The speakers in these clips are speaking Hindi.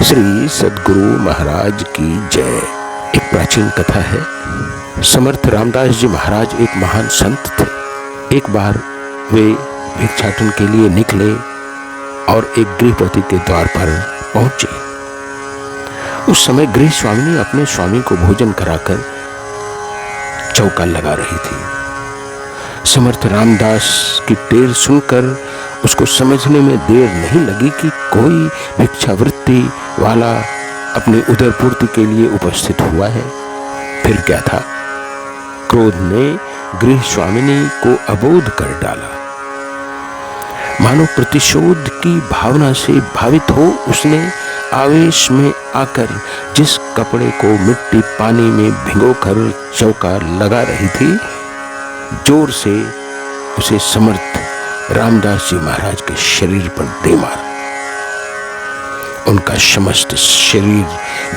श्री सद्गुरु महाराज की जय। एक प्राचीन कथा है। समर्थ रामदास जी महाराज एक महान संत थे। एक बार वे भिक्षाटन के लिए निकले और एक गृहपति के द्वार पर पहुंचे। उस समय गृह स्वामिनी अपने स्वामी को भोजन कराकर चौका लगा रही थी। समर्थ रामदास की टेर सुनकर उसको समझने में देर नहीं लगी कि कोई भिक्षावृत्ति वाला अपनी उदरपूर्ति के लिए उपस्थित हुआ है। फिर क्या था, क्रोध ने गृह स्वामिनी को अबोध कर डाला। मानो प्रतिशोध की भावना से भावित हो उसने आवेश में आकर जिस कपड़े को मिट्टी पानी में भिगोकर चौका लगा रही थी, जोर से उसे समर्थ रामदास जी महाराज के शरीर पर दे मारा। उनका समस्त शरीर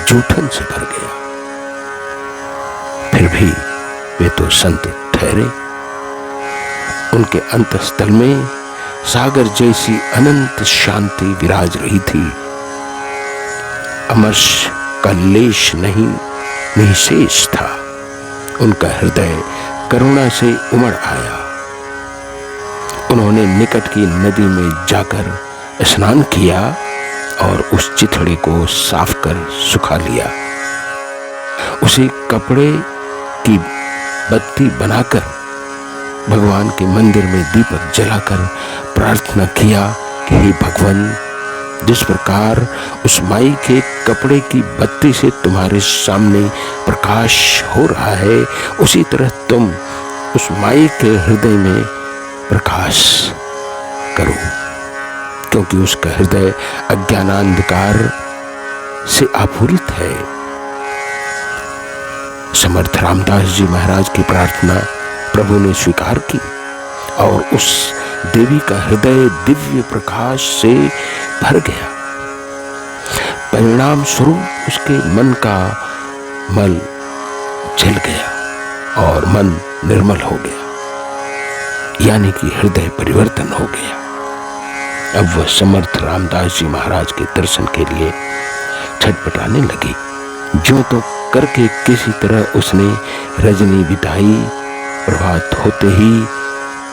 जूठन से भर गया। फिर भी वे तो संत ठहरे। उनके अंतःस्थल में सागर जैसी अनंत शांति विराज रही थी। अमर्ष का लेश नहीं, निःशेष था। उनका हृदय करुणा से उमड़ आया। उन्होंने निकट की नदी में जाकर स्नान किया और उस चिथड़े को साफ कर सुखा लिया। उसी कपड़े की बत्ती बनाकर भगवान के मंदिर में दीपक जलाकर प्रार्थना किया कि हे भगवान, जिस प्रकार उस माई के कपड़े की बत्ती से तुम्हारे सामने प्रकाश हो रहा है, उसी तरह तुम उस माई के हृदय में प्रकाश करो, क्योंकि उसका हृदय अज्ञानांधकार से आपूरित है। समर्थ रामदास जी महाराज की प्रार्थना प्रभु ने स्वीकार की और उस देवी का हृदय दिव्य प्रकाश से भर गया। परिणाम स्वरूप उसके मन का मल जल गया और मन निर्मल हो गया, यानी कि हृदय परिवर्तन हो गया। अब वह समर्थ रामदास जी महाराज के दर्शन के लिए छटपटाने लगी। जो तो करके किसी तरह उसने रजनी बिताई। प्रभात होते ही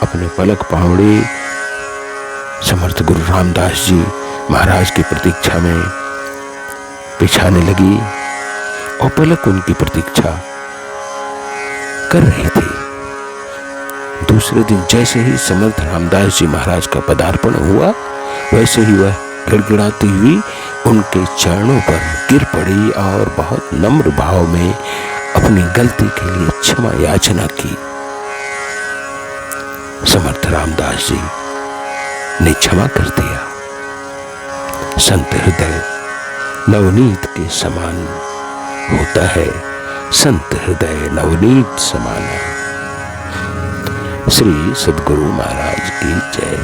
अपने पलक पावड़े समर्थ गुरु रामदास जी महाराज की प्रतीक्षा में बिछाने लगी और पलक उनकी प्रतीक्षा कर रही थी। दूसरे दिन जैसे ही समर्थ रामदास जी महाराज का पदार्पण हुआ, वैसे ही वह गिड़गिड़ाती हुई उनके चरणों पर गिर पड़ी और बहुत नम्र भाव में अपनी गलती के लिए क्षमा याचना की। समर्थ रामदास जी ने क्षमा कर दिया। संत हृदय नवनीत के समान होता है। संत हृदय नवनीत समाना। श्री सद्गुरु महाराज की जय।